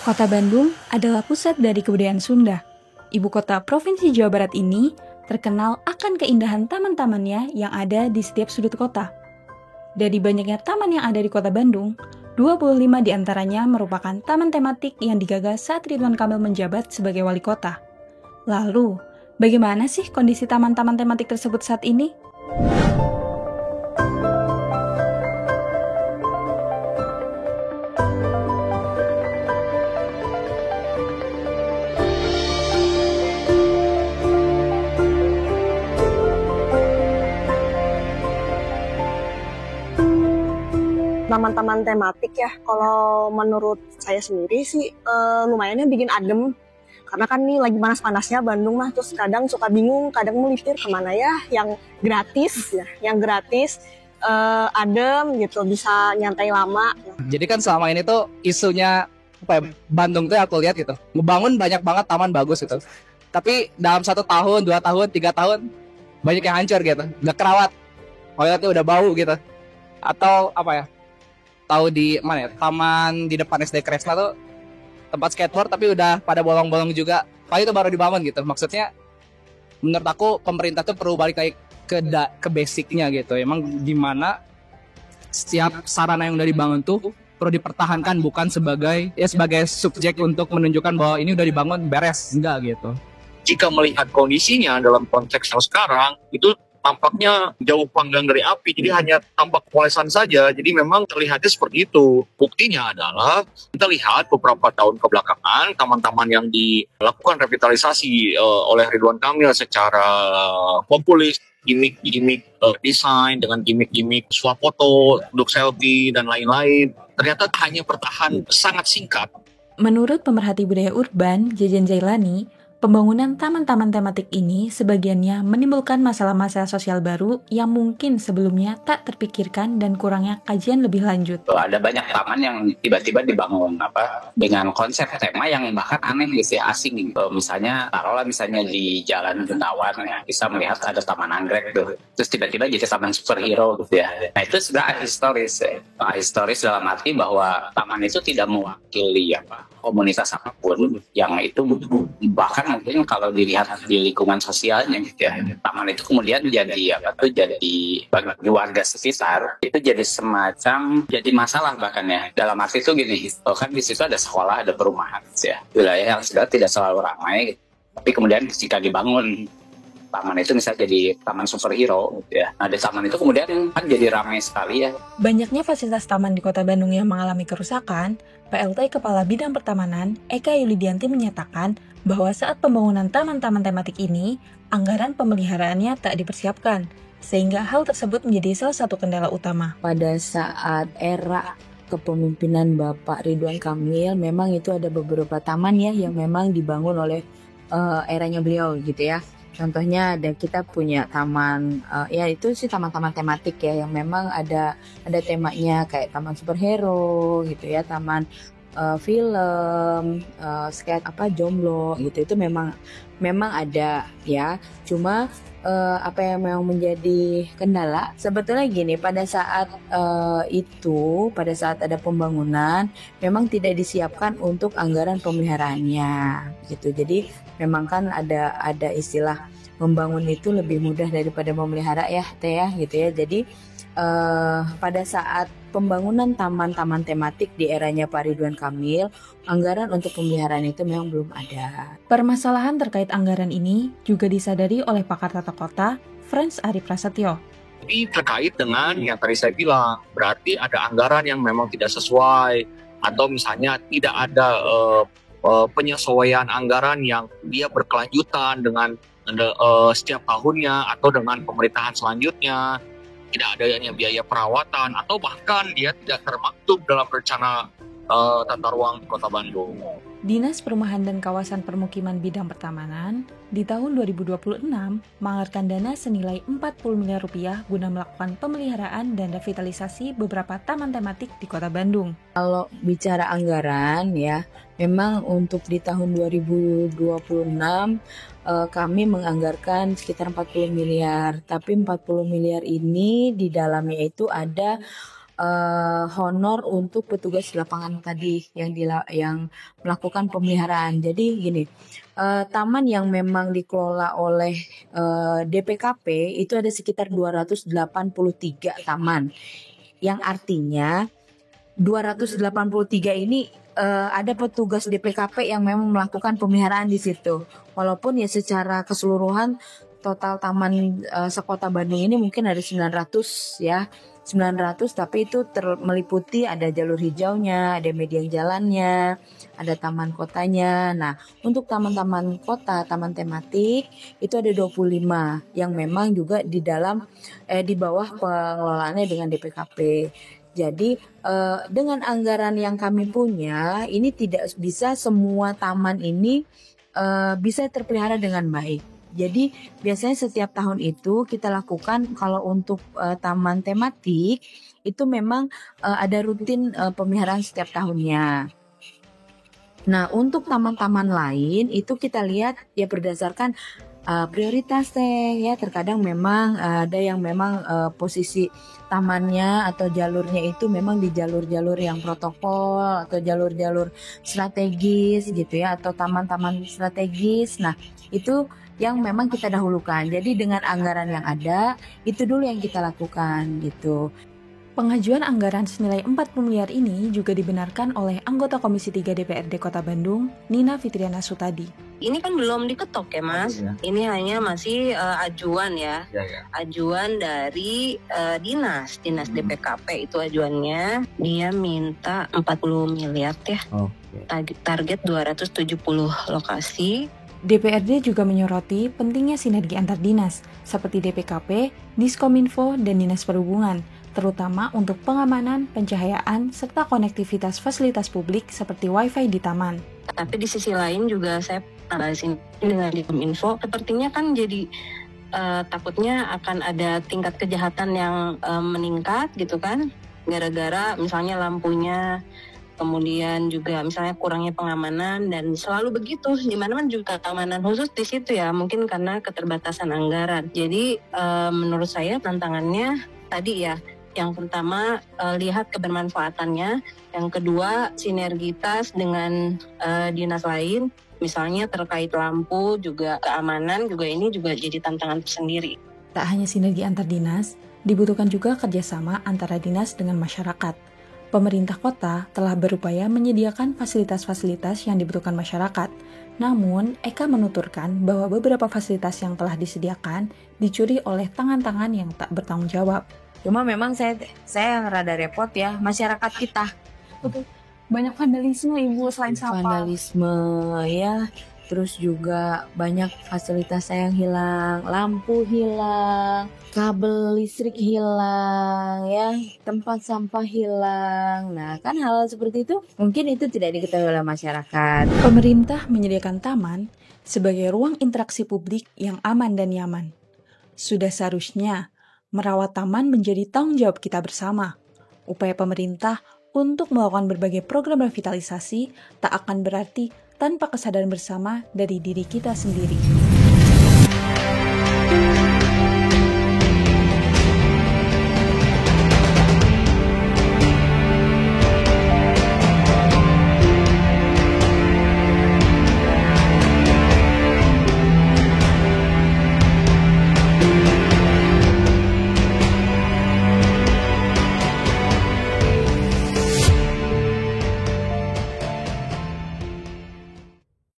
Kota Bandung adalah pusat dari kebudayaan Sunda. Ibu kota Provinsi Jawa Barat ini terkenal akan keindahan taman-tamannya yang ada di setiap sudut kota. Dari banyaknya taman yang ada di kota Bandung, 25 diantaranya merupakan taman tematik yang digagas saat Ridwan Kamil menjabat sebagai wali kota. Lalu, bagaimana sih kondisi taman-taman tematik tersebut saat ini? Taman-taman tematik ya, kalau menurut saya sendiri sih lumayannya bikin adem. Karena kan nih lagi panas-panasnya Bandung mah, terus kadang suka bingung, kadang mau lipir kemana ya, yang gratis adem gitu, bisa nyantai lama. Jadi kan selama ini tuh isunya Bandung tuh aku lihat gitu, ngebangun banyak banget taman bagus gitu. Tapi dalam 1 tahun, 2 tahun, 3 tahun banyak yang hancur gitu, nggak kerawat, toiletnya udah bau gitu. Atau apa ya? Tahu di mana ya? Taman di depan SD Kresna tuh tempat skateboard tapi udah pada bolong-bolong juga. Paling itu baru dibangun gitu. Maksudnya menurut aku pemerintah tuh perlu balik lagi ke basicnya gitu. Emang gimana setiap sarana yang udah dibangun tuh perlu dipertahankan, bukan sebagai subjek untuk menunjukkan bahwa ini udah dibangun beres, enggak gitu. Jika melihat kondisinya dalam konteks yang sekarang, itu tampaknya jauh panggang dari api, jadi hanya tampak kepuasan saja. Jadi memang terlihatnya seperti itu. Buktinya adalah kita lihat beberapa tahun kebelakangan taman-taman yang dilakukan revitalisasi oleh Ridwan Kamil secara populis, gimmick desain dengan gimmick swafoto untuk selfie dan lain-lain, ternyata hanya bertahan sangat singkat. Menurut pemerhati budaya urban, Jejen Jailani, pembangunan taman-taman tematik ini sebagiannya menimbulkan masalah-masalah sosial baru yang mungkin sebelumnya tak terpikirkan dan kurangnya kajian lebih lanjut. Ada banyak taman yang tiba-tiba dibangun dengan konsep tema yang bahkan aneh gitu ya, asing. Misalnya di Jalan Gunawan ya, bisa melihat ada taman anggrek tuh. Terus tiba-tiba jadi taman superhero gitu ya. Nah itu sudah historis ya. Historis dalam arti bahwa taman itu tidak mewakili komunitas apapun, yang itu bahkan mungkin kalau dilihat di lingkungan sosialnya gitu ya, taman itu kemudian jadi bagi warga sekitar itu jadi semacam jadi masalah bahkan ya. Dalam arti itu gini, kan di situ ada sekolah, ada perumahan gitu ya, wilayah yang sudah tidak selalu ramai gitu. Tapi kemudian ketika dibangun taman itu misalnya jadi taman superhero gitu ya. Nah di taman itu kemudian kan jadi ramai sekali ya. Banyaknya fasilitas taman di kota Bandung yang mengalami kerusakan, PLT Kepala Bidang Pertamanan Eka Yulidianti menyatakan bahwa saat pembangunan taman-taman tematik ini, anggaran pemeliharaannya tak dipersiapkan, sehingga hal tersebut menjadi salah satu kendala utama. Pada saat era kepemimpinan Bapak Ridwan Kamil, memang itu ada beberapa taman ya yang memang dibangun oleh eranya beliau gitu ya. Contohnya kita punya taman, ya itu sih taman-taman tematik ya yang memang ada temanya kayak taman superhero gitu ya, taman film, skate jomblo gitu, itu memang ada ya. Cuma apa yang memang menjadi kendala sebetulnya gini, pada saat ada pembangunan memang tidak disiapkan untuk anggaran pemeliharaannya gitu. Jadi memang kan ada istilah membangun itu lebih mudah daripada memelihara ya Teh ya gitu ya. Jadi pada saat pembangunan taman-taman tematik di eranya Pak Ridwan Kamil, anggaran untuk pemeliharaan itu memang belum ada. Permasalahan terkait anggaran ini juga disadari oleh pakar tata kota, Frans Ari Prasetyo. Ini terkait dengan yang tadi saya bilang, berarti ada anggaran yang memang tidak sesuai, atau misalnya tidak ada penyesuaian anggaran yang dia berkelanjutan dengan setiap tahunnya atau dengan pemerintahan selanjutnya. Tidak adanya biaya perawatan, atau bahkan dia tidak termaktub dalam rencana tata ruang Kota Bandung. Dinas Perumahan dan Kawasan Permukiman Bidang Pertamanan di tahun 2026 menganggarkan dana senilai 40 miliar rupiah guna melakukan pemeliharaan dan revitalisasi beberapa taman tematik di Kota Bandung. Kalau bicara anggaran ya, memang untuk di tahun 2026 kami menganggarkan sekitar 40 miliar. Tapi 40 miliar ini di dalamnya itu ada honor untuk petugas lapangan tadi yang melakukan pemeliharaan. Jadi gini, taman yang memang dikelola oleh DPKP itu ada sekitar 283 taman, yang artinya 283 ini ada petugas DPKP yang memang melakukan pemeliharaan di situ. Walaupun ya secara keseluruhan total taman sekota Bandung ini mungkin ada 900 ya. 900, tapi itu meliputi ada jalur hijaunya, ada median jalannya, ada taman kotanya. Nah, untuk taman-taman kota, taman tematik itu ada 25 yang memang juga di bawah pengelolaannya dengan DPKP. Jadi dengan anggaran yang kami punya, ini tidak bisa semua taman ini bisa terpelihara dengan baik. Jadi biasanya setiap tahun itu kita lakukan kalau untuk taman tematik itu memang ada rutin pemeliharaan setiap tahunnya. Nah, untuk taman-taman lain itu kita lihat ya berdasarkan prioritas ya. Terkadang memang ada yang memang posisi tamannya atau jalurnya itu memang di jalur-jalur yang protokol atau jalur-jalur strategis gitu ya, atau taman-taman strategis. Nah, itu yang memang kita dahulukan. Jadi dengan anggaran yang ada, itu dulu yang kita lakukan gitu. Pengajuan anggaran senilai 40 miliar ini juga dibenarkan oleh anggota Komisi 3 DPRD Kota Bandung, Nina Fitriana Sutadi. Ini kan belum diketok ya Mas, ini hanya masih ajuan ya. Ajuan dari dinas DPKP itu ajuannya, dia minta 40 miliar ya, target 270 lokasi. DPRD juga menyoroti pentingnya sinergi antar dinas, seperti DPKP, Diskominfo, dan Dinas Perhubungan, terutama untuk pengamanan, pencahayaan, serta konektivitas fasilitas publik seperti Wi-Fi di taman. Tapi di sisi lain juga saya analisin dengan Diskominfo, sepertinya kan jadi takutnya akan ada tingkat kejahatan yang meningkat gitu kan, gara-gara misalnya lampunya, kemudian juga misalnya kurangnya pengamanan, dan selalu begitu di mana-mana juga keamanan khusus di situ ya, mungkin karena keterbatasan anggaran. Jadi menurut saya tantangannya tadi ya, yang pertama lihat kebermanfaatannya, yang kedua sinergitas dengan dinas lain, misalnya terkait lampu juga keamanan juga, ini juga jadi tantangan tersendiri. Tak hanya sinergi antar dinas, dibutuhkan juga kerjasama antara dinas dengan masyarakat. Pemerintah kota telah berupaya menyediakan fasilitas-fasilitas yang dibutuhkan masyarakat. Namun, Eka menuturkan bahwa beberapa fasilitas yang telah disediakan dicuri oleh tangan-tangan yang tak bertanggung jawab. Cuma memang saya rada repot ya, masyarakat kita. Betul. Banyak vandalisme Ibu selain sampah. Vandalisme ya, terus juga banyak fasilitas yang hilang, lampu hilang, kabel listrik hilang ya, tempat sampah hilang. Nah, kan hal seperti itu mungkin itu tidak diketahui oleh masyarakat. Pemerintah menyediakan taman sebagai ruang interaksi publik yang aman dan nyaman. Sudah seharusnya merawat taman menjadi tanggung jawab kita bersama. Upaya pemerintah untuk melakukan berbagai program revitalisasi tak akan berarti tanpa kesadaran bersama dari diri kita sendiri.